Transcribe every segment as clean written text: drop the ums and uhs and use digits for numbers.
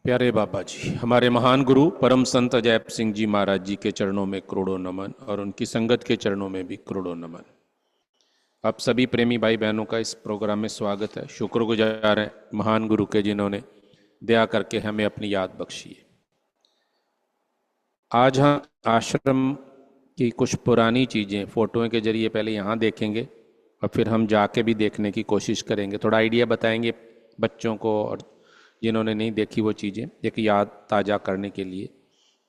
प्यारे बाबा जी, हमारे महान गुरु परम संत अजैब सिंह जी महाराज जी के चरणों में करोड़ों नमन और उनकी संगत के चरणों में भी करोड़ों नमन। आप सभी प्रेमी भाई बहनों का इस प्रोग्राम में स्वागत है। शुक्रगुजार है महान गुरु के जिन्होंने दया करके हमें अपनी याद बख्शी है। आज हम आश्रम की कुछ पुरानी चीज़ें फोटों के जरिए पहले यहाँ देखेंगे और फिर हम जाके भी देखने की कोशिश करेंगे। थोड़ा आइडिया बताएंगे बच्चों को और जिन्होंने नहीं देखी वो चीज़ें, एक याद ताज़ा करने के लिए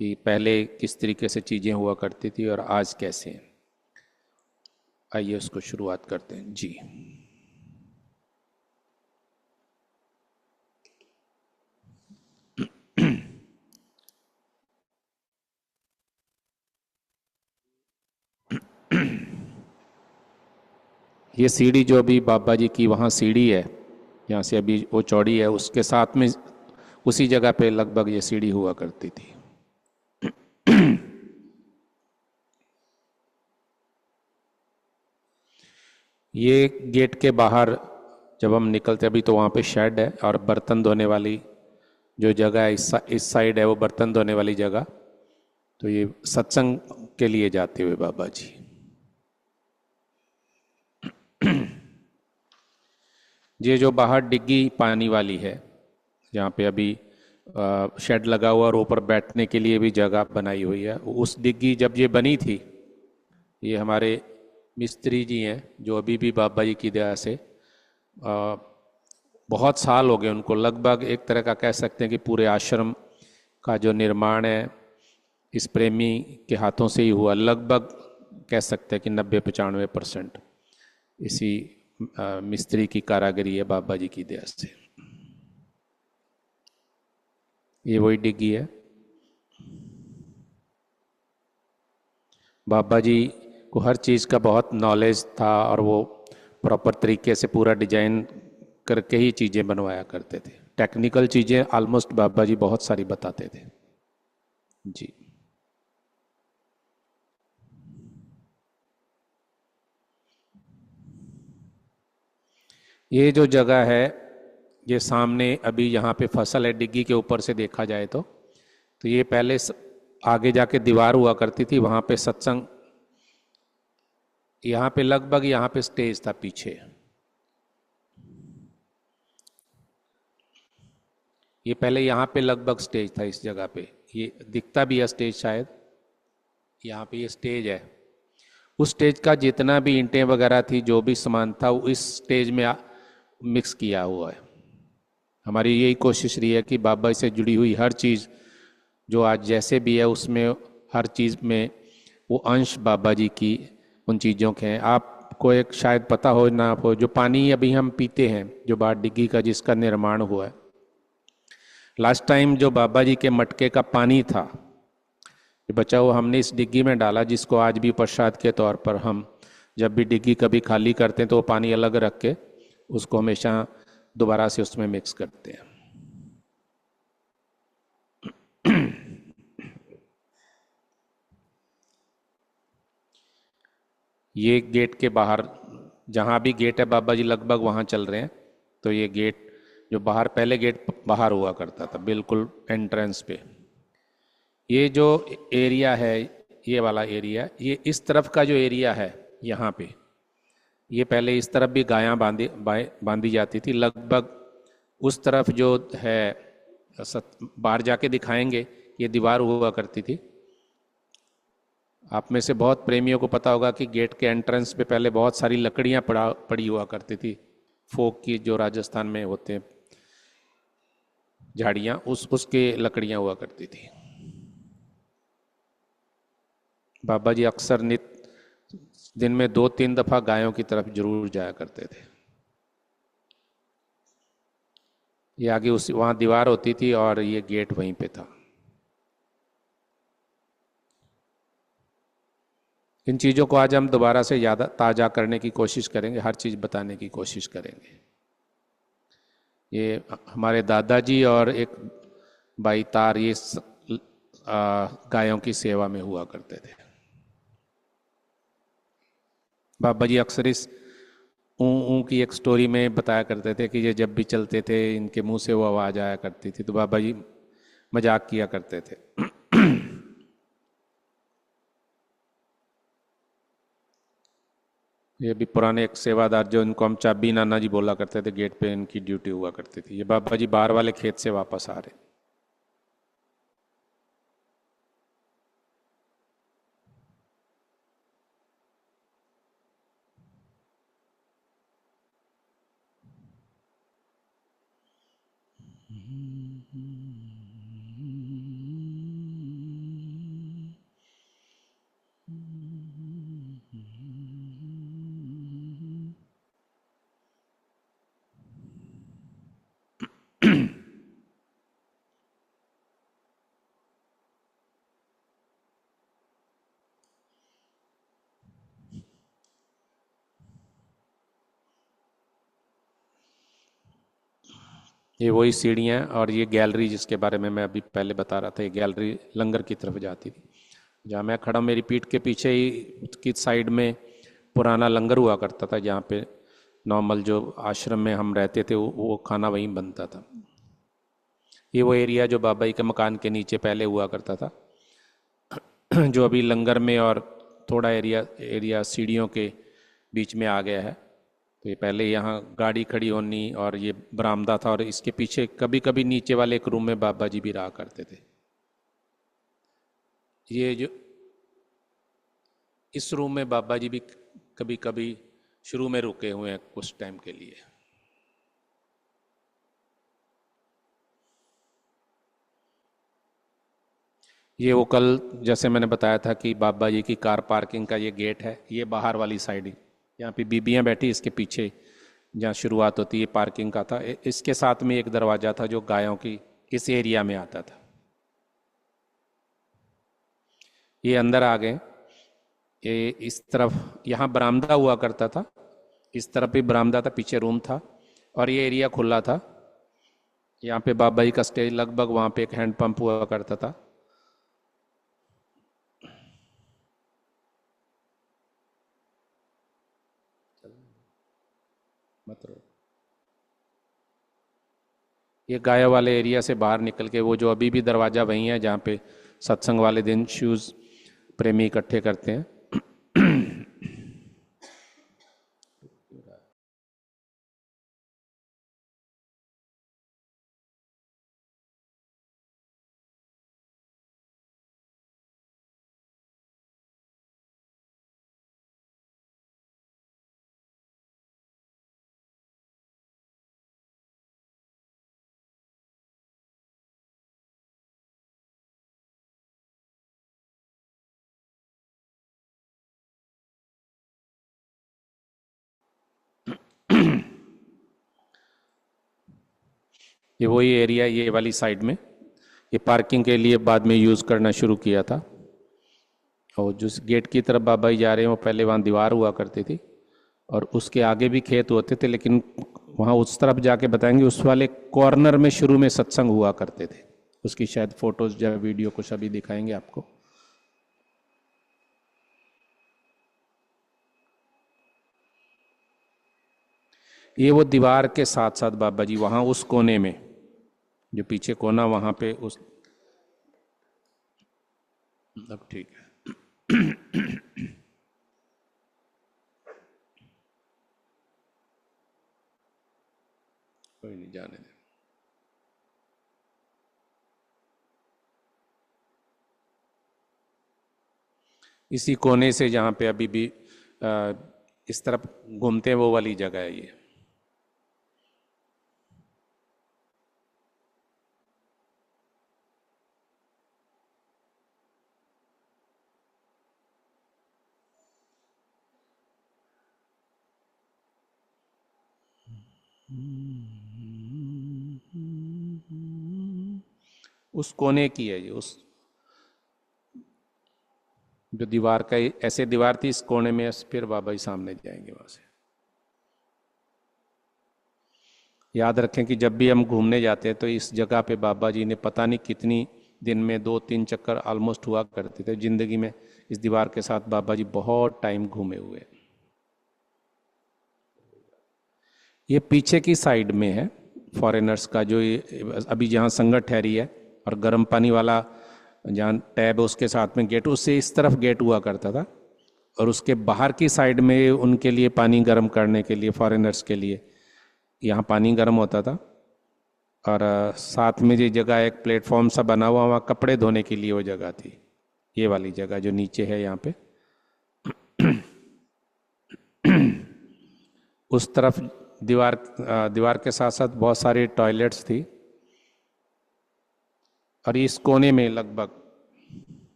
कि पहले किस तरीके से चीज़ें हुआ करती थी और आज कैसे हैं। आइए उसको शुरुआत करते हैं जी। ये सीढ़ी जो अभी बाबा जी की वहाँ सीढ़ी है, यहाँ से अभी वो चौड़ी है, उसके साथ में उसी जगह पे लगभग ये सीढ़ी हुआ करती थी। ये गेट के बाहर जब हम निकलते अभी तो वहाँ पे शेड है और बर्तन धोने वाली जो जगह है इस साइड है वो बर्तन धोने वाली जगह। तो ये सत्संग के लिए जाते हुए बाबा जी। ये जो बाहर डिग्गी पानी वाली है जहाँ पे अभी शेड लगा हुआ और ऊपर बैठने के लिए भी जगह बनाई हुई है, उस डिग्गी जब ये बनी थी, ये हमारे मिस्त्री जी हैं जो अभी भी बाबा जी की दया से बहुत साल हो गए उनको, लगभग एक तरह का कह सकते हैं कि पूरे आश्रम का जो निर्माण है इस प्रेमी के हाथों से ही हुआ। लगभग कह सकते हैं कि 90-95% इसी मिस्त्री की कारागरी है बाबा जी की दया से। ये वही डिग्गी है। बाबा जी को हर चीज़ का बहुत नॉलेज था और वो प्रॉपर तरीके से पूरा डिजाइन करके ही चीज़ें बनवाया करते थे। टेक्निकल चीज़ें ऑलमोस्ट बाबा जी बहुत सारी बताते थे जी। ये जो जगह है, ये सामने अभी यहाँ पे फसल है, डिग्गी के ऊपर से देखा जाए तो ये पहले आगे जाके दीवार हुआ करती थी, वहाँ पे सत्संग, यहाँ पे लगभग यहाँ पे स्टेज था पीछे। ये पहले यहाँ पे लगभग स्टेज था इस जगह पे, ये दिखता भी है स्टेज शायद। यहाँ पे ये स्टेज है, उस स्टेज का जितना भी ईंटें वगैरह थी जो भी सामान था वो इस स्टेज में मिक्स किया हुआ है। हमारी यही कोशिश रही है कि बाबा से जुड़ी हुई हर चीज़ जो आज जैसे भी है उसमें हर चीज़ में वो अंश बाबा जी की उन चीज़ों के हैं। आपको एक शायद पता हो ना हो, जो पानी अभी हम पीते हैं जो बाढ़ डिग्गी का जिसका निर्माण हुआ है, लास्ट टाइम जो बाबा जी के मटके का पानी था ये बचा हुआ हमने इस डिग्गी में डाला, जिसको आज भी प्रसाद के तौर पर हम जब भी डिग्गी कभी खाली करते हैं तो वो पानी अलग रख के उसको हमेशा दोबारा से उसमें मिक्स करते हैं। ये गेट के बाहर जहाँ भी गेट है बाबा जी लगभग वहाँ चल रहे हैं। तो ये गेट जो बाहर, पहले गेट बाहर हुआ करता था बिल्कुल एंट्रेंस पे। ये जो एरिया है, ये वाला एरिया, ये इस तरफ का जो एरिया है यहाँ पे, ये पहले इस तरफ भी गायां बांधी जाती थी। लगभग उस तरफ जो है बाहर जाके दिखाएंगे, ये दीवार हुआ करती थी। आप में से बहुत प्रेमियों को पता होगा कि गेट के एंट्रेंस पे पहले बहुत सारी लकड़ियां पड़ी हुआ करती थी, फोक की जो राजस्थान में होते हैं झाड़ियाँ, उसके लकड़ियां हुआ करती थी। बाबा जी अक्सर नित दिन में 2-3 दफा गायों की तरफ जरूर जाया करते थे। ये आगे उस वहाँ दीवार होती थी और ये गेट वहीं पे था। इन चीज़ों को आज हम दोबारा से याद ताज़ा करने की कोशिश करेंगे, हर चीज़ बताने की कोशिश करेंगे। ये हमारे दादाजी और एक भाई तार ये गायों की सेवा में हुआ करते थे। बाबा जी अक्सर इस ऊँ की एक स्टोरी में बताया करते थे कि ये जब भी चलते थे इनके मुंह से वो आवाज़ आया करती थी। तो बाबा जी मजाक किया करते थे। ये भी पुराने एक सेवादार जो इनको हम चाबी नाना जी बोला करते थे, गेट पे इनकी ड्यूटी हुआ करती थी। ये बाबा जी बाहर वाले खेत से वापस आ रहे। ये वही सीढ़ियाँ और ये गैलरी जिसके बारे में मैं अभी पहले बता रहा था, ये गैलरी लंगर की तरफ जाती थी। जहाँ मैं खड़ा, मेरी पीठ के पीछे ही की साइड में पुराना लंगर हुआ करता था, जहाँ पे नॉर्मल जो आश्रम में हम रहते थे वो खाना वहीं बनता था। ये वो एरिया जो बाबा जी के मकान के नीचे पहले हुआ करता था, जो अभी लंगर में और थोड़ा एरिया सीढ़ियों के बीच में आ गया है। तो ये पहले यहाँ गाड़ी खड़ी होनी और ये बरामदा था, और इसके पीछे कभी कभी नीचे वाले एक रूम में बाबा जी भी रहा करते थे। ये जो इस रूम में बाबा जी भी कभी कभी शुरू में रुके हुए हैं कुछ टाइम के लिए। ये वो कल जैसे मैंने बताया था कि बाबा जी की कार पार्किंग का ये गेट है, ये बाहर वाली साइड ही, यहाँ पे बीबियाँ बैठी, इसके पीछे जहाँ शुरुआत होती है पार्किंग का था। इसके साथ में एक दरवाज़ा था जो गायों की इस एरिया में आता था। ये अंदर आ गए। ये इस तरफ यहाँ बरामदा हुआ करता था, इस तरफ भी बरामदा था, पीछे रूम था और ये एरिया खुला था। यहाँ पे बाबा जी का स्टेज, लगभग वहाँ पे एक हैंड पंप हुआ करता था। मत रो। ये गाय वाले एरिया से बाहर निकल के वो जो अभी भी दरवाज़ा वहीं है जहाँ पे सत्संग वाले दिन शूज़ प्रेमी इकट्ठे करते हैं। ये वही एरिया, ये वाली साइड में ये पार्किंग के लिए बाद में यूज़ करना शुरू किया था। और जिस गेट की तरफ बाबा जी जा रहे हैं वो पहले वहाँ दीवार हुआ करती थी और उसके आगे भी खेत होते थे, लेकिन वहाँ उस तरफ जाके बताएंगे, उस वाले कॉर्नर में शुरू में सत्संग हुआ करते थे। उसकी शायद फोटोज या वीडियो कुछ अभी दिखाएंगे आपको। ये वो दीवार के साथ साथ बाबा जी वहाँ उस कोने में, जो पीछे कोना वहाँ पे उस, अब ठीक है। कोई नहीं, जाने दे। इसी कोने से जहाँ पे अभी भी इस तरफ घूमते हैं वो वाली जगह है ये। उस कोने की है ये, उस जो दीवार का ऐसे दीवार थी, इस कोने में फिर बाबा जी सामने जाएंगे वहां से। याद रखें कि जब भी हम घूमने जाते हैं तो इस जगह पे बाबा जी ने पता नहीं कितनी दिन में 2-3 चक्कर ऑलमोस्ट हुआ करते थे जिंदगी में। इस दीवार के साथ बाबा जी बहुत टाइम घूमे हुए। ये पीछे की साइड में है फॉरेनर्स का, जो ये अभी जहाँ संगत ठहरी है और गर्म पानी वाला जहाँ टैब है उसके साथ में गेट, उससे इस तरफ गेट हुआ करता था, और उसके बाहर की साइड में उनके लिए पानी गर्म करने के लिए, फॉरेनर्स के लिए यहाँ पानी गर्म होता था। और साथ में ये जगह एक प्लेटफॉर्म सा बना हुआ, वहाँ कपड़े धोने के लिए वो जगह थी, ये वाली जगह जो नीचे है यहाँ पे। उस तरफ दीवार के साथ साथ बहुत सारी टॉयलेट्स थी, और इस कोने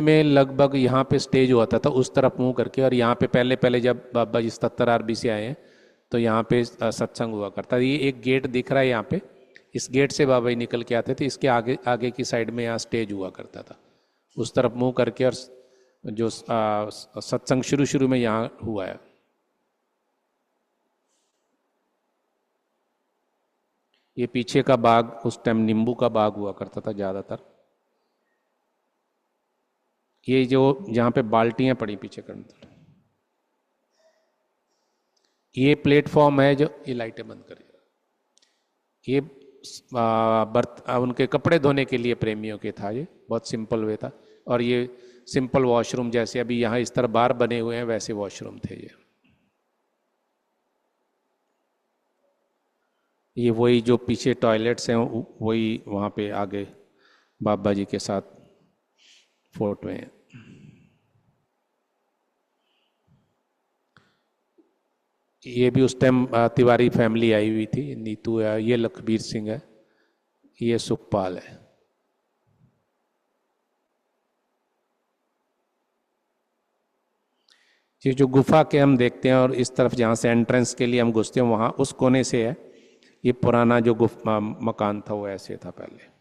में लगभग यहाँ पे स्टेज होता था उस तरफ मुंह करके। और यहाँ पे पहले पहले जब बाबा जी 77 आरबी से आए हैं तो यहाँ पे सत्संग हुआ करता। ये एक गेट दिख रहा है यहाँ पे, इस गेट से बाबा जी निकल के आते थे, इसके आगे आगे की साइड में यहाँ स्टेज हुआ करता था उस तरफ मुंह करके। और जो सत्संग शुरू शुरू में यहाँ हुआ है। ये पीछे का बाग उस टाइम नींबू का बाग हुआ करता था ज़्यादातर। ये जो जहाँ पे बाल्टियाँ पड़ी पीछे करने, ये प्लेटफॉर्म है जो, ये लाइटें बंद करिए, ये उनके कपड़े धोने के लिए प्रेमियों के था, ये बहुत सिंपल वे था। और ये सिंपल वॉशरूम, जैसे अभी यहाँ इस तरह बार बने हुए हैं वैसे वॉशरूम थे ये वही जो पीछे टॉयलेट्स हैं वही वहाँ पे आगे बाबा जी के साथ फोटो हैं। ये भी उस टाइम तिवारी फैमिली आई हुई थी, नीतू है, ये लखबीर सिंह है, ये सुखपाल है। ये जो गुफा के हम देखते हैं और इस तरफ जहाँ से एंट्रेंस के लिए हम घुसते हैं वहाँ उस कोने से है। ये पुराना जो मकान था वो ऐसे था पहले।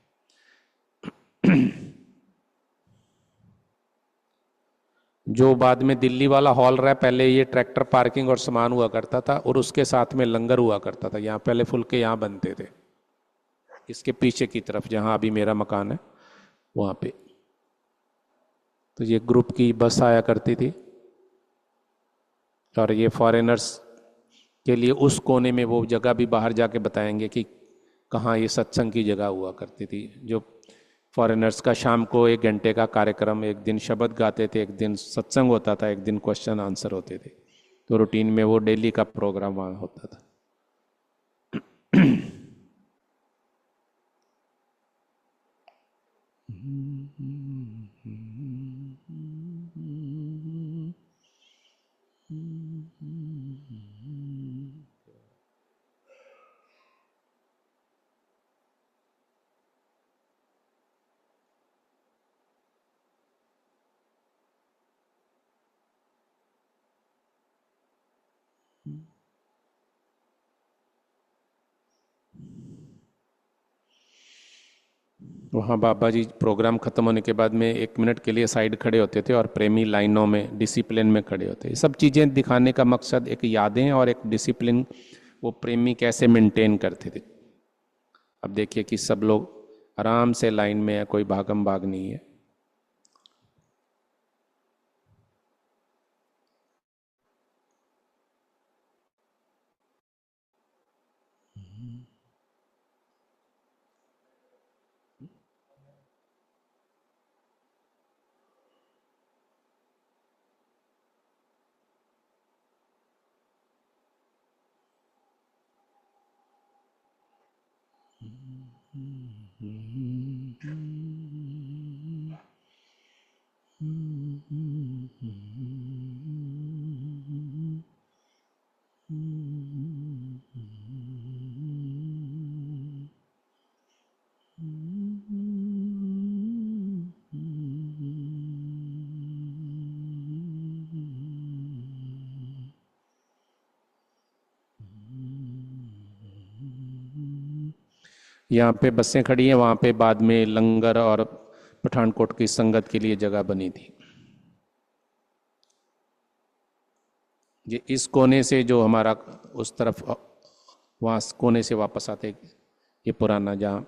जो बाद में दिल्ली वाला हॉल रहा, पहले ये ट्रैक्टर पार्किंग और सामान हुआ करता था, और उसके साथ में लंगर हुआ करता था। यहाँ पहले फुलके यहाँ बनते थे, इसके पीछे की तरफ जहाँ अभी मेरा मकान है वहाँ पे। तो ये ग्रुप की बस आया करती थी, और ये फॉरेनर्स के लिए उस कोने में वो जगह भी बाहर जाके बताएंगे कि कहाँ ये सत्संग की जगह हुआ करती थी। जो फॉरेनर्स का शाम को 1 घंटे का कार्यक्रम, एक दिन शब्द गाते थे, एक दिन सत्संग होता था, एक दिन क्वेश्चन आंसर होते थे। तो रूटीन में वो डेली का प्रोग्राम वहाँ होता था। वहाँ बाबा जी प्रोग्राम खत्म होने के बाद में 1 मिनट के लिए साइड खड़े होते थे और प्रेमी लाइनों में डिसिप्लिन में खड़े होते। ये सब चीज़ें दिखाने का मकसद एक यादें और एक डिसिप्लिन, वो प्रेमी कैसे मेंटेन करते थे। अब देखिए कि सब लोग आराम से लाइन में है, कोई भागम भाग नहीं है। यहाँ पे बसें खड़ी हैं, वहाँ पे बाद में लंगर और पठानकोट की संगत के लिए जगह बनी थी। ये इस कोने से जो हमारा उस तरफ वहाँ कोने से वापस आते, ये पुराना जहाँ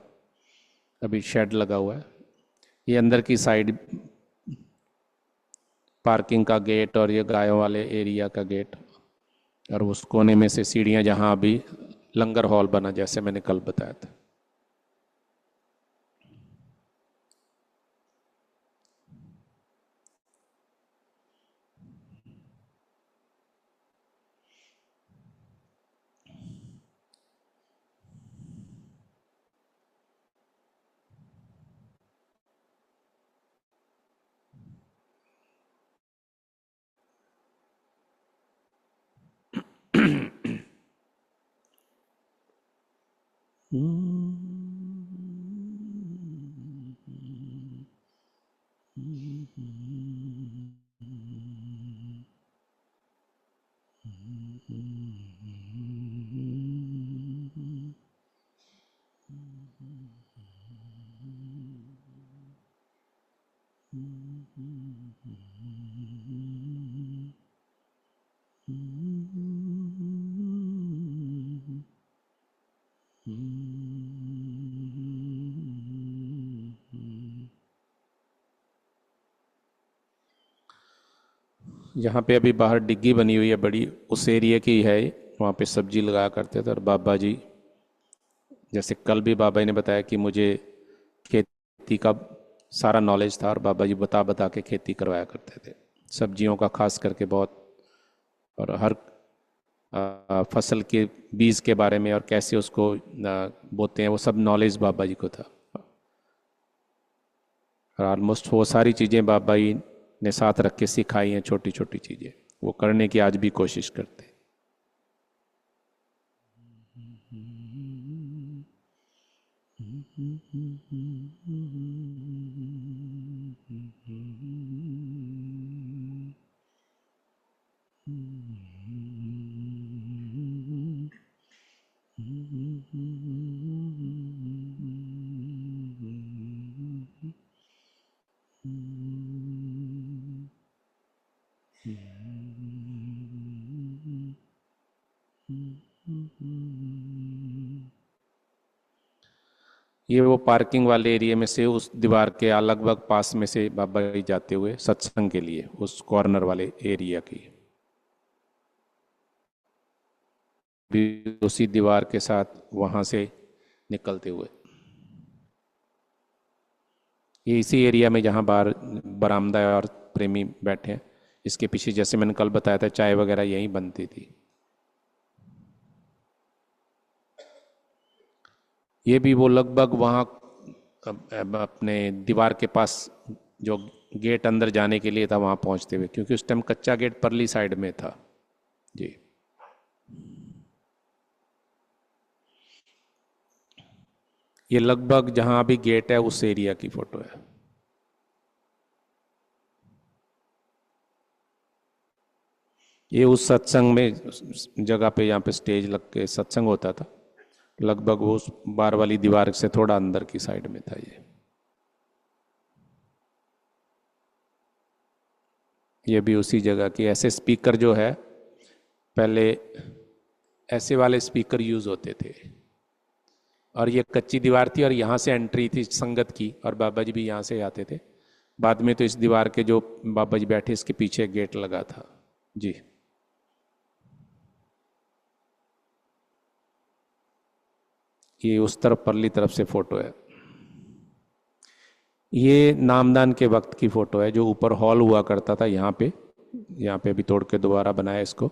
अभी शेड लगा हुआ है, ये अंदर की साइड पार्किंग का गेट और ये गायों वाले एरिया का गेट, और उस कोने में से सीढ़ियाँ जहाँ अभी लंगर हॉल बना, जैसे मैंने कल बताया था। यहाँ पे अभी बाहर डिग्गी बनी हुई है बड़ी, उस एरिया की है। वहाँ पे सब्जी लगाया करते थे, और बाबा जी, जैसे कल भी बाबा जी ने बताया कि मुझे खेती का सारा नॉलेज था, और बाबा जी बता बता के खेती करवाया करते थे, सब्जियों का खास करके बहुत। और हर फसल के बीज के बारे में और कैसे उसको बोते हैं, वो सब नॉलेज बाबा जी को था। और ऑलमोस्ट वो सारी चीज़ें बाबा जी ने साथ रख के सिखाई हैं, छोटी छोटी चीज़ें वो करने की आज भी कोशिश करते हैं। ये वो पार्किंग वाले एरिया में से उस दीवार के लगभग पास में से बाबा जी जाते हुए सत्संग के लिए, उस कॉर्नर वाले एरिया की भी उसी दीवार के साथ वहां से निकलते हुए, ये इसी एरिया में जहाँ बाहर बरामदा है और प्रेमी बैठे हैं, इसके पीछे जैसे मैंने कल बताया था चाय वगैरह यहीं बनती थी। ये भी वो लगभग वहाँ अपने दीवार के पास जो गेट अंदर जाने के लिए था वहाँ पहुँचते हुए, क्योंकि उस टाइम कच्चा गेट परली साइड में था जी। ये लगभग जहाँ अभी गेट है उस एरिया की फोटो है। ये उस सत्संग में जगह पे यहाँ पे स्टेज लग के सत्संग होता था, लगभग वो उस बार वाली दीवार से थोड़ा अंदर की साइड में था ये भी उसी जगह की। ऐसे स्पीकर जो है पहले ऐसे वाले स्पीकर यूज होते थे, और ये कच्ची दीवार थी और यहाँ से एंट्री थी संगत की, और बाबा जी भी यहाँ से आते थे। बाद में तो इस दीवार के जो बाबा जी बैठे इसके पीछे गेट लगा था जी। ये उस तरफ परली तरफ से फोटो है। ये नामदान के वक्त की फोटो है, जो ऊपर हॉल हुआ करता था यहाँ पे अभी तोड़ के दोबारा बनाया इसको,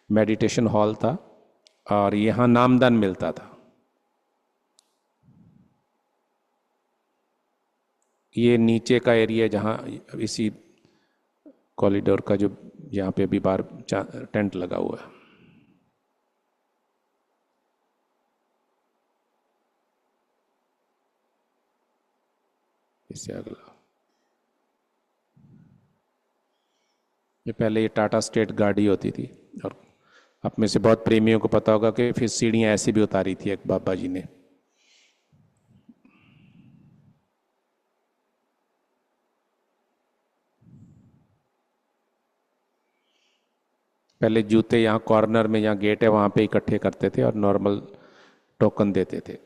मेडिटेशन हॉल था, और यहाँ नामदान मिलता था। ये नीचे का एरिया जहाँ इसी कॉरिडोर का जो यहाँ पे अभी बाहर टेंट लगा हुआ है। इससे अगला ये पहले ये टाटा स्टेट गाड़ी होती थी, और आप में से बहुत प्रेमियों को पता होगा कि फिर सीढ़ियाँ ऐसी भी उतारी थी एक बाबा जी ने। पहले जूते यहाँ कॉर्नर में, यहाँ गेट है वहाँ पे इकट्ठे करते थे और नॉर्मल टोकन देते थे।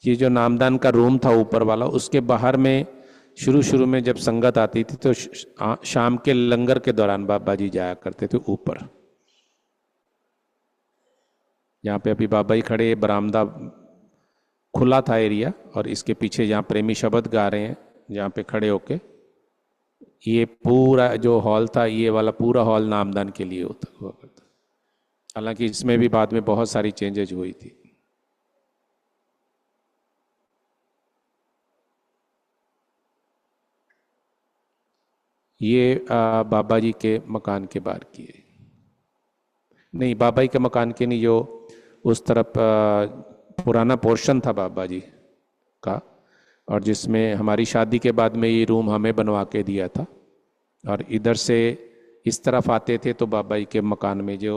ये जो नामदान का रूम था ऊपर वाला, उसके बाहर में शुरू शुरू में जब संगत आती थी तो शाम के लंगर के दौरान बाबा जी जाया करते थे ऊपर। यहाँ पे अभी बाबा जी खड़े, बरामदा खुला था एरिया, और इसके पीछे जहाँ प्रेमी शब्द गा रहे हैं जहाँ पे खड़े होके, ये पूरा जो हॉल था, ये वाला पूरा हॉल नामदान के लिए होता हुआ करता। हालांकि इसमें भी बाद में बहुत सारी चेंजेज हुई थी। ये बाबा जी के मकान के बाहर की है। नहीं, बाबा जी के मकान के नहीं, जो उस तरफ पुराना पोर्शन था बाबा जी का, और जिसमें हमारी शादी के बाद में ये रूम हमें बनवा के दिया था। और इधर से इस तरफ आते थे तो बाबा जी के मकान में जो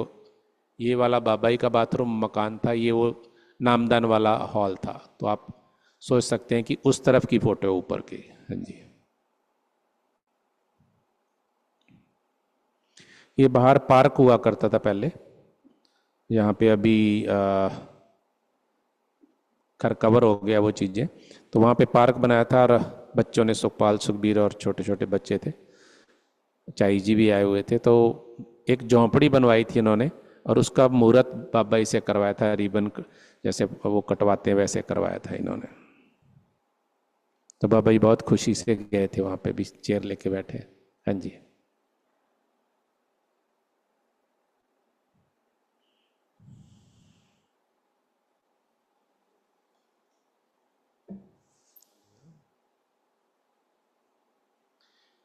ये वाला बाबा जी का बाथरूम मकान था, ये वो नामदान वाला हॉल था। तो आप सोच सकते हैं कि उस तरफ की फोटो है ऊपर की। हाँ जी। ये बाहर पार्क हुआ करता था पहले, यहाँ पे अभी खैर कवर हो गया वो चीज़ें। तो वहाँ पे पार्क बनाया था, और बच्चों ने, सुखपाल सुखबीर और छोटे छोटे बच्चे थे, चाई जी भी आए हुए थे, तो एक झोंपड़ी बनवाई थी इन्होंने, और उसका मुहूर्त बाबा जी से करवाया था। रिबन जैसे वो कटवाते हैं वैसे करवाया था इन्होंने। तो बाबा जी बहुत खुशी से गए थे, वहाँ पे भी चेयर लेके बैठे। हाँ जी।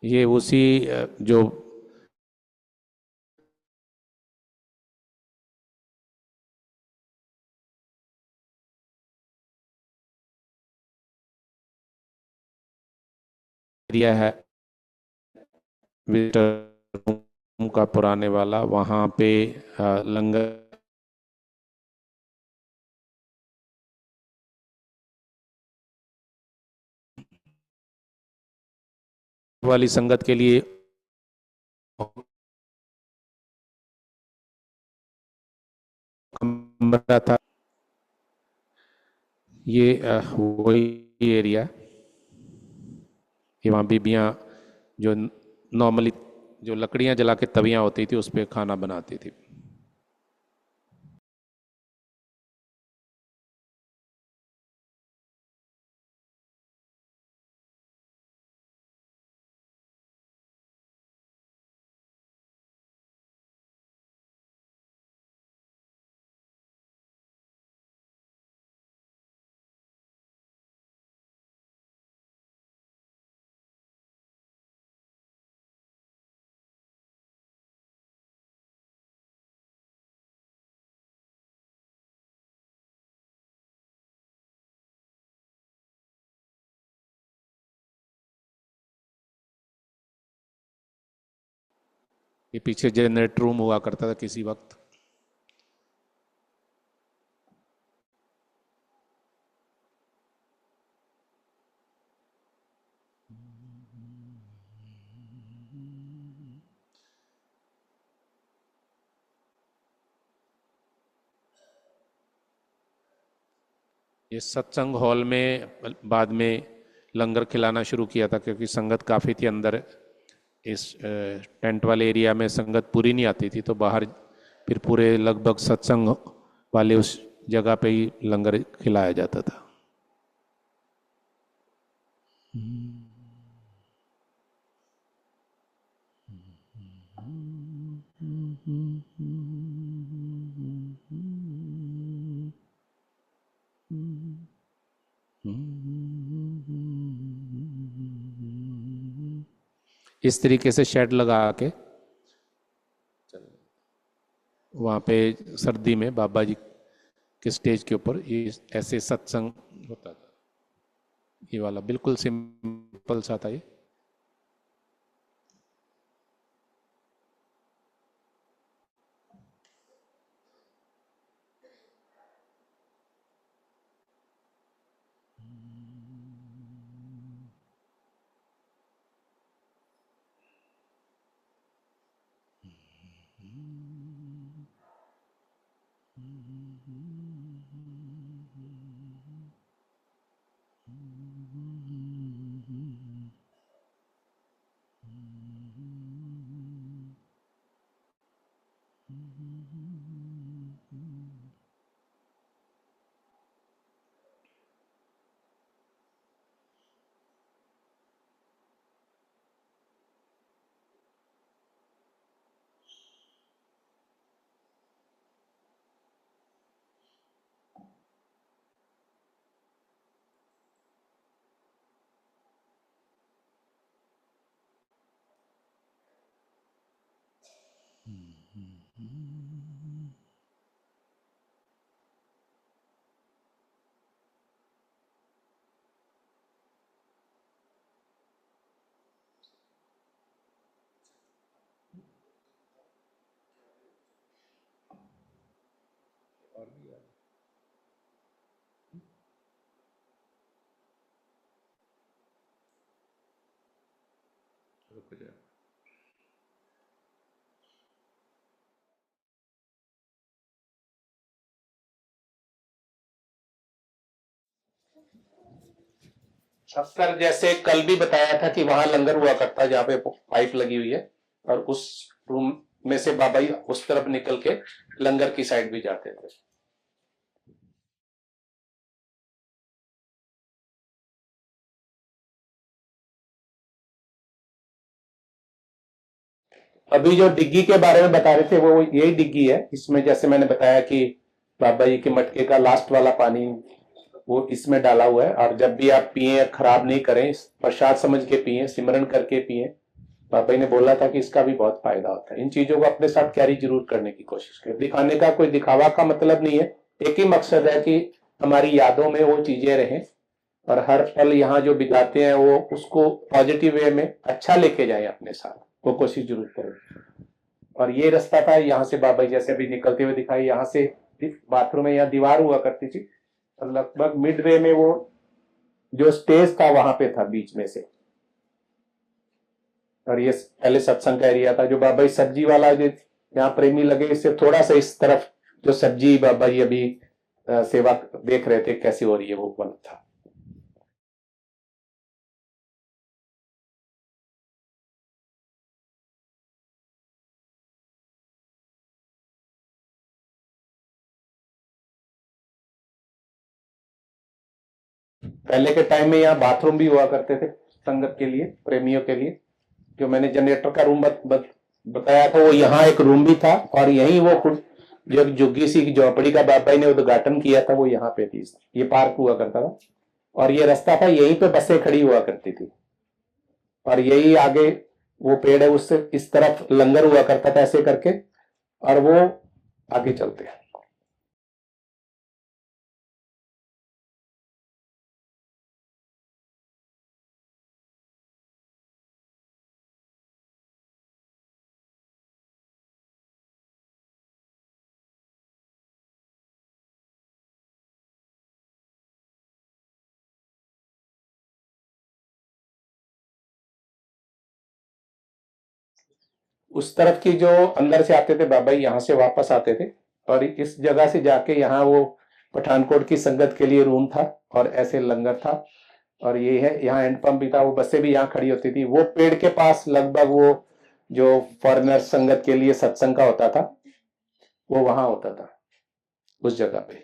ये उसी जो एरिया है विजिटर रूम का पुराने वाला, वहाँ पे लंगर वाली संगत के लिए कमरा था। ये वही एरिया, कि वहाँ बीबियाँ जो नॉर्मली जो लकड़ियाँ जला के तवियाँ होती थी उस पर खाना बनाती थी। ये पीछे जनरेटर रूम हुआ करता था किसी वक्त। ये सत्संग हॉल में बाद में लंगर खिलाना शुरू किया था, क्योंकि संगत काफ़ी थी अंदर। इस टेंट वाले एरिया में संगत पूरी नहीं आती थी, तो बाहर फिर पूरे लगभग सत्संग वाले उस जगह पे ही लंगर खिलाया जाता था। इस तरीके से शेड लगा के वहाँ पे सर्दी में बाबा जी के स्टेज के ऊपर ये ऐसे सत्संग होता था। ये वाला बिल्कुल सिंपल सा था ये। अक्सर जैसे कल भी बताया था कि वहां लंगर हुआ करता जहाँ पे पाइप लगी हुई है, और उस रूम में से बाबा जी उस तरफ निकल के लंगर की साइड भी जाते थे। अभी जो डिग्गी के बारे में बता रहे थे वो यही डिग्गी है। इसमें जैसे मैंने बताया कि बाबा जी के मटके का लास्ट वाला पानी वो इसमें डाला हुआ है, और जब भी आप पिए खराब नहीं करें, प्रसाद समझ के पिए, सिमरन करके पिए। बाबा जी ने बोला था कि इसका भी बहुत फायदा होता है। इन चीजों को अपने साथ कैरी जरूर करने की कोशिश करें। दिखाने का कोई दिखावा का मतलब नहीं है, एक ही मकसद है कि हमारी यादों में वो चीजें रहें, और हर पल यहाँ जो बिताते हैं वो उसको पॉजिटिव वे में अच्छा लेके जाए अपने साथ, वो कोशिश जरूर करें। और ये रास्ता था, यहाँ से बाबा जी जैसे अभी निकलते हुए दिखाई, यहाँ से बाथरूम में यहाँ दीवार हुआ करती थी, और लगभग मिड वे में वो जो स्टेज था वहां पे था बीच में से। और ये पहले सत्संग का एरिया था। जो बाबा जी सब्जी वाला जो यहाँ प्रेमी लगे, इससे थोड़ा सा इस तरफ जो सब्जी बाबा जी अभी सेवा देख रहे थे कैसी हो रही है, वो बंद था। पहले के टाइम में यहाँ बाथरूम भी हुआ करते थे संगत के लिए, प्रेमियों के लिए। जो मैंने जनरेटर का रूम बताया था, वो यहाँ एक रूम भी था, और यही वो जो जुग्गी सी झोपड़ी का बाबा जी ने उद्घाटन किया था वो यहाँ पे थी। ये पार्क हुआ करता था, और ये रास्ता था, यहीं पे बसें खड़ी हुआ करती थी, और यही आगे वो पेड़ है, उससे इस तरफ लंगर हुआ करता था ऐसे करके, और वो आगे चलते हैं। उस तरफ की जो अंदर से आते थे बाबा जी, यहाँ से वापस आते थे, और इस जगह से जाके यहाँ वो पठानकोट की संगत के लिए रूम था, और ऐसे लंगर था, और ये है यहाँ हैंड पंप भी था। वो बसें भी यहाँ खड़ी होती थी। वो पेड़ के पास लगभग वो जो फॉरेनर संगत के लिए सत्संग का होता था, वो वहां होता था उस जगह पे।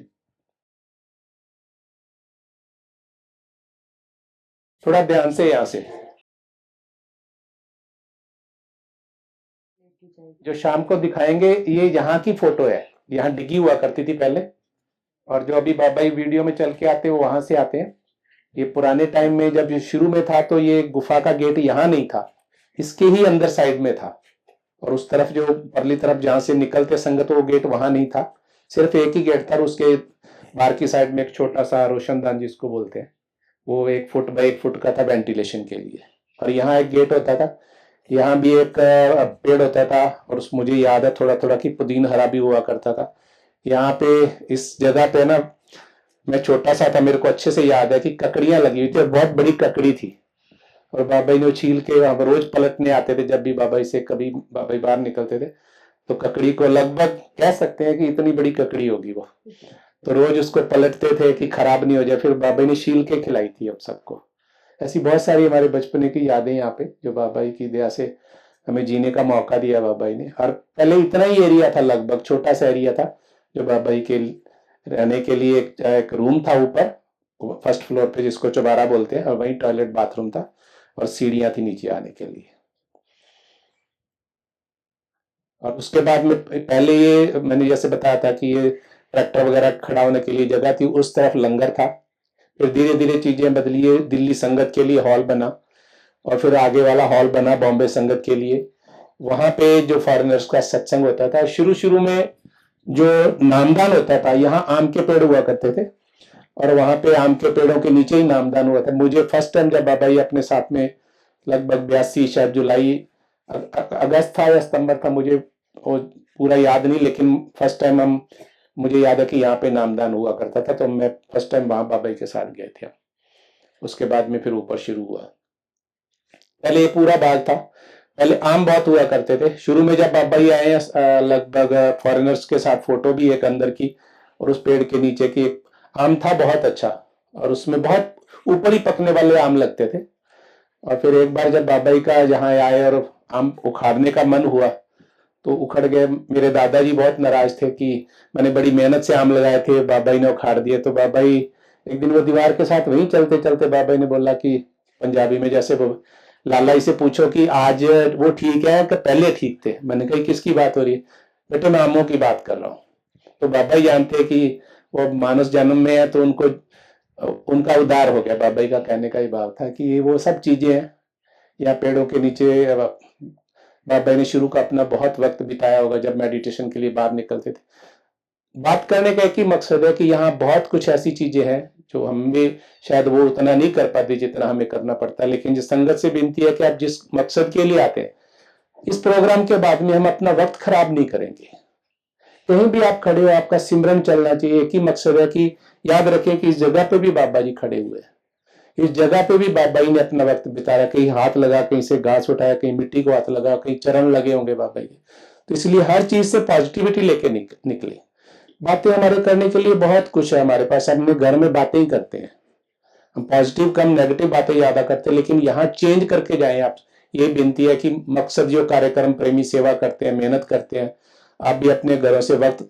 थोड़ा ध्यान से यहाँ से, जो शाम को दिखाएंगे, ये यहाँ की फोटो है। यहाँ डिगी हुआ करती थी पहले, और जो अभी बाबा जी वीडियो में चल के आते हैं वो वहां से आते हैं। ये पुराने टाइम में जब ये शुरू में था तो ये गुफा का गेट यहाँ नहीं था, इसके ही अंदर साइड में था, और उस तरफ जो परली तरफ जहां से निकलते संगत वो गेट वहां नहीं था, सिर्फ एक ही गेट था। और उसके बाहर की साइड में एक छोटा सा रोशनदान जिसको बोलते हैं, वो 1 फुट बाय 1 फुट का था वेंटिलेशन के लिए। और यहाँ एक गेट होता था, यहाँ भी एक पेड़ होता था, और उस मुझे याद है थोड़ा थोड़ा कि पुदीन हरा भी हुआ करता था। यहाँ पे इस जगह पे ना, मैं छोटा सा था, मेरे को अच्छे से याद है कि ककड़ियां लगी हुई थी, और बहुत बड़ी ककड़ी थी, और बाबा जी ने छील के वहां पर रोज पलटने आते थे। जब भी बाबा जी से कभी बाबा जी बाहर निकलते थे तो ककड़ी को लगभग कह सकते हैं कि इतनी बड़ी ककड़ी होगी वो, तो रोज उसको पलटते थे कि खराब नहीं हो जाए। फिर बाबा जी ने छील के खिलाई थी अब सबको। ऐसी बहुत सारी हमारे बचपने की यादें यहाँ पे, जो बाबा जी की दया से हमें जीने का मौका दिया बाबा जी ने। और पहले इतना ही एरिया था, लगभग छोटा सा एरिया था, जो बाबा जी के रहने के लिए एक रूम था ऊपर फर्स्ट फ्लोर पे, जिसको चौबारा बोलते हैं, और वहीं टॉयलेट बाथरूम था, और सीढ़ियां थी नीचे आने के लिए। और उसके बाद में पहले ये मैंने जैसे बताया था कि ये ट्रैक्टर वगैरह खड़ा होने के लिए जगह थी, उस तरफ लंगर था। फिर धीरे धीरे चीजें बदली, दिल्ली संगत के लिए हॉल बना, और फिर आगे वाला हॉल बना बॉम्बे संगत के लिए। वहां पे जो फॉरेनर्स का सत्संग होता था, शुरू शुरू में जो नामदान होता था, यहाँ आम के पेड़ हुआ करते थे और वहां पे आम के पेड़ों के नीचे ही नामदान हुआ था। मुझे फर्स्ट टाइम जब बाबा जी अपने साथ में लगभग 82 शायद जुलाई अगस्त था या सितंबर था, मुझे वो पूरा याद नहीं, लेकिन फर्स्ट टाइम मुझे याद है कि यहाँ पे नामदान हुआ करता था, तो मैं फर्स्ट टाइम वहां बाबा जी के साथ गए थे। उसके बाद में फिर ऊपर शुरू हुआ। पहले ये पूरा बाग था, पहले आम बहुत हुआ करते थे। शुरू में जब बाबा जी आए हैं, लगभग फॉरेनर्स के साथ फोटो भी एक अंदर की, और उस पेड़ के नीचे की एक आम था बहुत अच्छा, और उसमें बहुत ऊपर ही पकने वाले आम लगते थे। और फिर एक बार जब बाबा जी का यहाँ आए और आम उखाड़ने का मन हुआ तो उखड़ गए। मेरे दादाजी बहुत नाराज थे कि मैंने बड़ी मेहनत से आम लगाए थे, बाबा जी ने उखाड़ दिए। तो बाबा जी एक दिन वो दीवार के साथ वहीं चलते चलते बाबा जी ने बोला कि पंजाबी में, जैसे लाला जी से पूछो कि आज वो ठीक है कि पहले ठीक थे। मैंने कहा किसकी बात हो रही है? बेटे मैं आमों की बात कर रहा हूँ। तो बाबा जी जानते हैं कि वो मानस जन्म में है तो उनको उनका उद्धार हो गया। बाबा जी का कहने का ही भाव था कि ये वो सब चीजें हैं। या पेड़ों के नीचे बाबा ने शुरू का अपना बहुत वक्त बिताया होगा जब मेडिटेशन के लिए बाहर निकलते थे। बात करने का एक ही मकसद है कि यहाँ बहुत कुछ ऐसी चीजें हैं जो हमें शायद वो उतना नहीं कर पाते जितना हमें करना पड़ता है, लेकिन जिस संगत से विनती है कि आप जिस मकसद के लिए आते हैं, इस प्रोग्राम के बाद में हम अपना वक्त खराब नहीं करेंगे। कहीं भी आप खड़े हो, आपका सिमरन चलना चाहिए। एक ही मकसद है कि याद रखें कि इस जगह पे भी बाबा जी खड़े हुए हैं, इस जगह पे भी बाबा जी ने अपना वक्त बिताया, कहीं हाथ लगा, कहीं से घास उठाया, कहीं मिट्टी को हाथ लगा, कहीं चरण लगे होंगे बाबा जी। तो इसलिए हर चीज से पॉजिटिविटी लेके निकले। बातें हमारे करने के लिए बहुत कुछ है हमारे पास, अपने घर में बातें ही करते हैं हम, पॉजिटिव कम नेगेटिव बातें ज्यादा करते हैं, लेकिन यहाँ चेंज करके जाएं आप। ये विनती है कि मकसद जो कार्यक्रम प्रेमी सेवा करते हैं, मेहनत करते हैं, आप भी अपने घरों से वक्त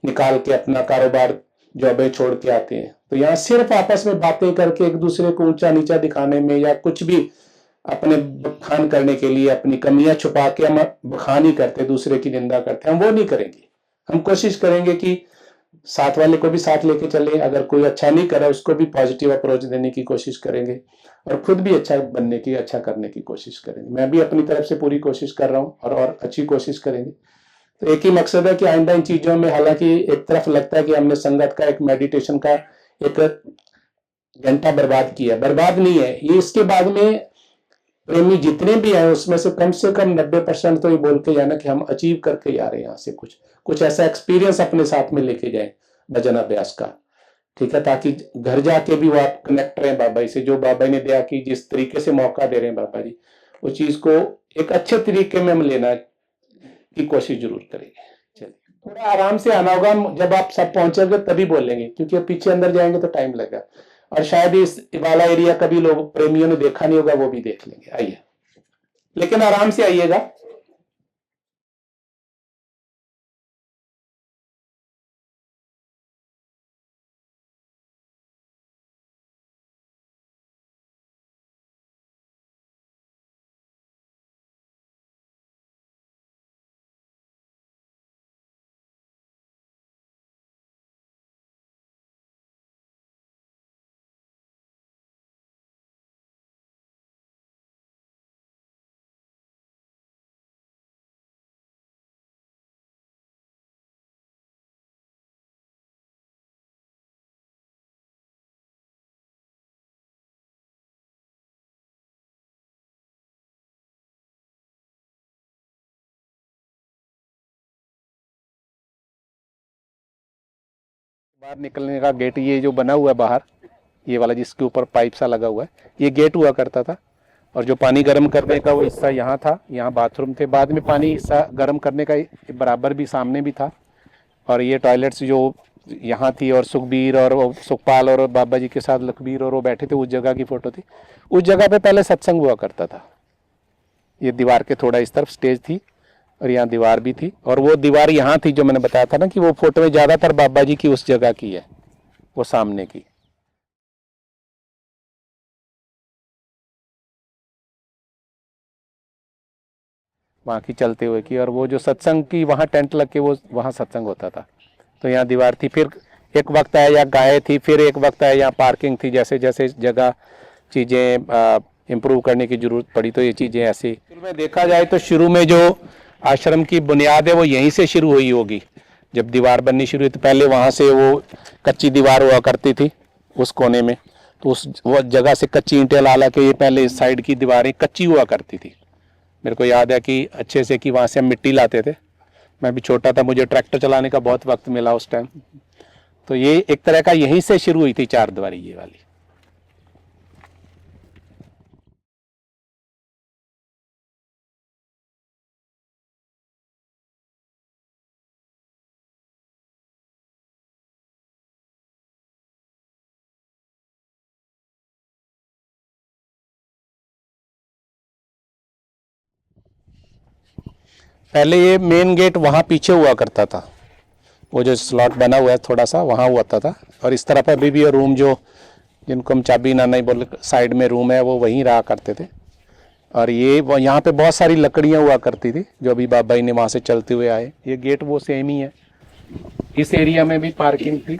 निकाल के अपना कारोबार जॉबें छोड़ के आते हैं, तो यहाँ सिर्फ आपस में बातें करके एक दूसरे को ऊंचा नीचा दिखाने में या कुछ भी अपने बखान करने के लिए अपनी कमियां छुपा के हम बखान ही करते, दूसरे की निंदा करते, हम वो नहीं करेंगे। हम कोशिश करेंगे कि साथ वाले को भी साथ लेके चले, अगर कोई अच्छा नहीं कर रहा उसको भी पॉजिटिव अप्रोच देने की कोशिश करेंगे और खुद भी अच्छा बनने की, अच्छा करने की कोशिश करेंगे। मैं भी अपनी तरफ से पूरी कोशिश कर रहा हूँ और अच्छी कोशिश करेंगे। तो एक ही मकसद है कि आइंदा इन चीजों में, हालांकि एक तरफ लगता है कि हमने संगत का एक मेडिटेशन का एक घंटा बर्बाद किया, बर्बाद नहीं है ये। इसके बाद में प्रेमी जितने भी हैं उसमें से कम 90% तो ये बोल के जाना कि हम अचीव करके आ रहे हैं यहाँ से कुछ ऐसा एक्सपीरियंस अपने साथ में लेके जाए भजन अभ्यास का, ठीक है, ताकि घर जाके भी वो आप कनेक्ट रहे बाबा जी से। जो बाबा ने दिया कि जिस तरीके से मौका दे रहे हैं बाबा जी, वो चीज को एक अच्छे तरीके में हम लेना की कोशिश जरूर करेंगे। चलिए थोड़ा आराम से आना होगा, जब आप सब पहुंचेंगे तभी बोलेंगे, क्योंकि पीछे अंदर जाएंगे तो टाइम लगेगा। और शायद इस वाला एरिया कभी लोग प्रेमियों ने देखा नहीं होगा, वो भी देख लेंगे। आइए, लेकिन आराम से आइएगा। बाहर निकलने का गेट ये जो बना हुआ है बाहर, ये वाला जिसके ऊपर पाइप सा लगा हुआ है, ये गेट हुआ करता था। और जो पानी गर्म करने का वो हिस्सा यहाँ था, यहाँ बाथरूम थे। बाद में पानी हिस्सा गर्म करने का बराबर भी सामने भी था। और ये टॉयलेट्स जो यहाँ थी, और सुखबीर और सुखपाल और बाबा जी के साथ लखबीर और वो बैठे थे, उस जगह की फोटो थी। उस जगह पे पहले सत्संग हुआ करता था। ये दीवार के थोड़ा इस तरफ स्टेज थी और यहाँ दीवार भी थी, और वो दीवार यहाँ थी जो मैंने बताया था ना कि वो फोटो में ज्यादातर बाबा जी की उस जगह की है, वो सामने की। वहाँ की चलते हुए की, और वो जो सत्संग की वहाँ टेंट लग के वो वहाँ सत्संग होता था। तो यहाँ दीवार थी। फिर एक वक्त आया यहाँ गाय थी, फिर एक वक्त आया यहाँ पार्किंग थी। जैसे जैसे जगह चीज़ें इम्प्रूव करने की जरूरत पड़ी तो ये चीज़ें ऐसे शुरू में देखा जाए तो शुरू में जो आश्रम की बुनियाद है वो यहीं से शुरू हुई होगी। जब दीवार बननी शुरू हुई तो पहले वहाँ से वो कच्ची दीवार हुआ करती थी उस कोने में, तो उस वो जगह से कच्ची ईंटें ला ला के ये पहले इस साइड की दीवारें कच्ची हुआ करती थी। मेरे को याद है कि अच्छे से कि वहाँ से हम मिट्टी लाते थे। मैं भी छोटा था, मुझे ट्रैक्टर चलाने का बहुत वक्त मिला उस टाइम। तो ये एक तरह का यहीं से शुरू हुई थी चार दीवारी ये वाली। पहले ये मेन गेट वहाँ पीछे हुआ करता था, वो जो स्लॉट बना हुआ है थोड़ा सा वहाँ हुआ था। और इस तरफ अभी भी ये रूम जो जिनको हम चाबी ना नहीं बोल साइड में रूम है वो वहीं रहा करते थे। और ये यहाँ पे बहुत सारी लकड़ियाँ हुआ करती थी जो अभी बाबा जी ने वहाँ से चलते हुए आए। ये गेट वो सेम ही है। इस एरिया में भी पार्किंग थी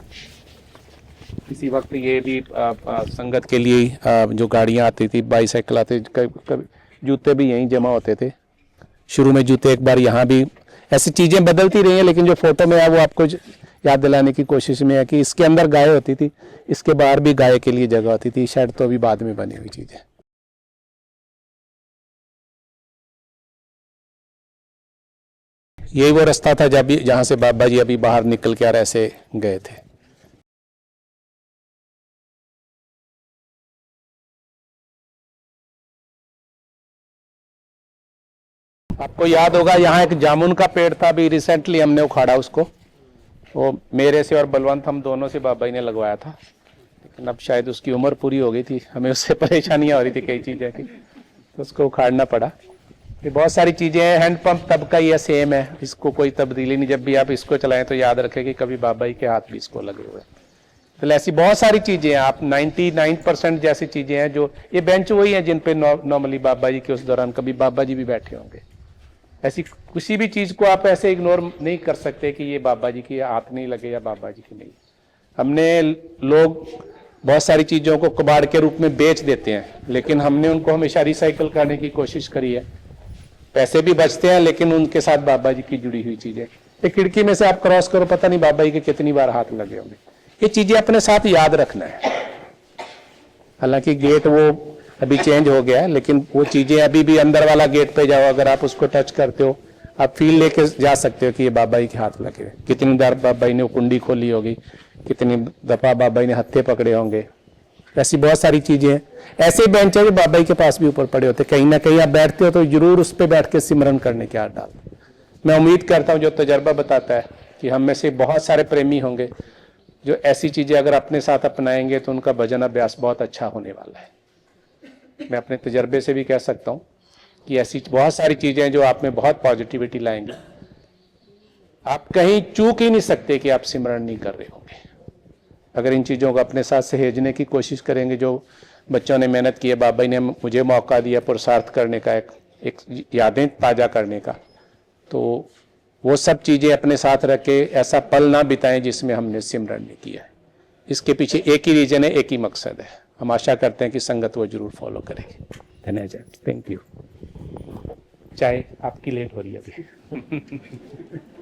इसी वक्त। ये भी संगत के लिए जो गाड़ियाँ आती थी, बाईसाइकिल आती थी, जूते भी यहीं जमा होते थे। शुरू में जूते एक बार यहाँ भी, ऐसी चीज़ें बदलती रही हैं, लेकिन जो फोटो में है वो आपको याद दिलाने की कोशिश में है कि इसके अंदर गाय होती थी, इसके बाहर भी गाय के लिए जगह होती थी। शायद तो अभी बाद में बनी हुई चीज़ है। यही वो रास्ता था जहाँ से बाबा जी अभी बाहर निकल के और ऐसे गए थे। आपको याद होगा यहाँ एक जामुन का पेड़ था, अभी रिसेंटली हमने उखाड़ा उसको। वो मेरे से और बलवंत हम दोनों से बाबा जी ने लगवाया था, लेकिन अब शायद उसकी उम्र पूरी हो गई थी, हमें उससे परेशानियां हो रही थी कई चीज़ें की, तो उसको उखाड़ना पड़ा। ये बहुत सारी चीज़ें हैं। हैंडपंप तब का ये सेम है, इसको कोई तब्दीली नहीं। जब भी आप इसको चलाएं तो याद रखें कि कभी बाबा जी के हाथ भी इसको लगे हुए। तो ऐसी बहुत सारी चीज़ें हैं। आप 99% जैसी चीज़ें हैं जो ये बेंच वही हैं जिन पे नॉर्मली बाबा जी के उस दौरान कभी बाबा जी भी बैठे होंगे। ऐसी किसी भी चीज़ को आप ऐसे इग्नोर नहीं कर सकते कि ये बाबा जी की हाथ नहीं लगे या बाबा जी की नहीं। हमने लोग बहुत सारी चीज़ों को कबाड़ के रूप में बेच देते हैं, लेकिन हमने उनको हमेशा रिसाइकल करने की कोशिश करी है। पैसे भी बचते हैं, लेकिन उनके साथ बाबा जी की जुड़ी हुई चीज़ें। एक खिड़की में से आप क्रॉस करो, पता नहीं बाबा जी के कितनी बार हाथ लगे होंगे। ये चीज़ें अपने साथ याद रखना है। हालांकि गेट वो अभी चेंज हो गया है, लेकिन वो चीज़ें अभी भी अंदर वाला गेट पे जाओ, अगर आप उसको टच करते हो आप फील लेके जा सकते हो कि ये बाबा जी के हाथ लगे हुए। कितनी बार बाबा जी ने कुंडी खोली होगी, कितनी दफ़ा बाबा जी ने हत्थे पकड़े होंगे। ऐसी बहुत सारी चीज़ें हैं। ऐसे बेंच है जो बाबा जी के पास भी ऊपर पड़े होते। कहीं ना कहीं आप बैठते हो तो जरूर उस पर बैठ के सिमरन करने की आदत डालते। मैं उम्मीद करता हूँ जो तजर्बा बताता है कि हम में से बहुत सारे प्रेमी होंगे जो ऐसी चीज़ें अगर अपने साथ अपनाएंगे तो उनका भजन अभ्यास बहुत अच्छा होने वाला है। मैं अपने तजर्बे से भी कह सकता हूँ कि ऐसी बहुत सारी चीज़ें जो आप में बहुत पॉजिटिविटी लाएंगे। आप कहीं चूक ही नहीं सकते कि आप सिमरन नहीं कर रहे होंगे अगर इन चीज़ों को अपने साथ सहेजने की कोशिश करेंगे। जो बच्चों ने मेहनत की है, बाबा जी ने मुझे मौका दिया पुरुषार्थ करने का, एक यादें ताज़ा करने का, तो वो सब चीज़ें अपने साथ रख के ऐसा पल ना बिताएं जिसमें हमने सिमरन नहीं किया है। इसके पीछे एक ही रीजन है, एक ही मकसद है। हम आशा करते हैं कि संगत वो जरूर फॉलो करेगी। धन्यवाद, थैंक यू। चाय आपकी लेट हो रही है अभी।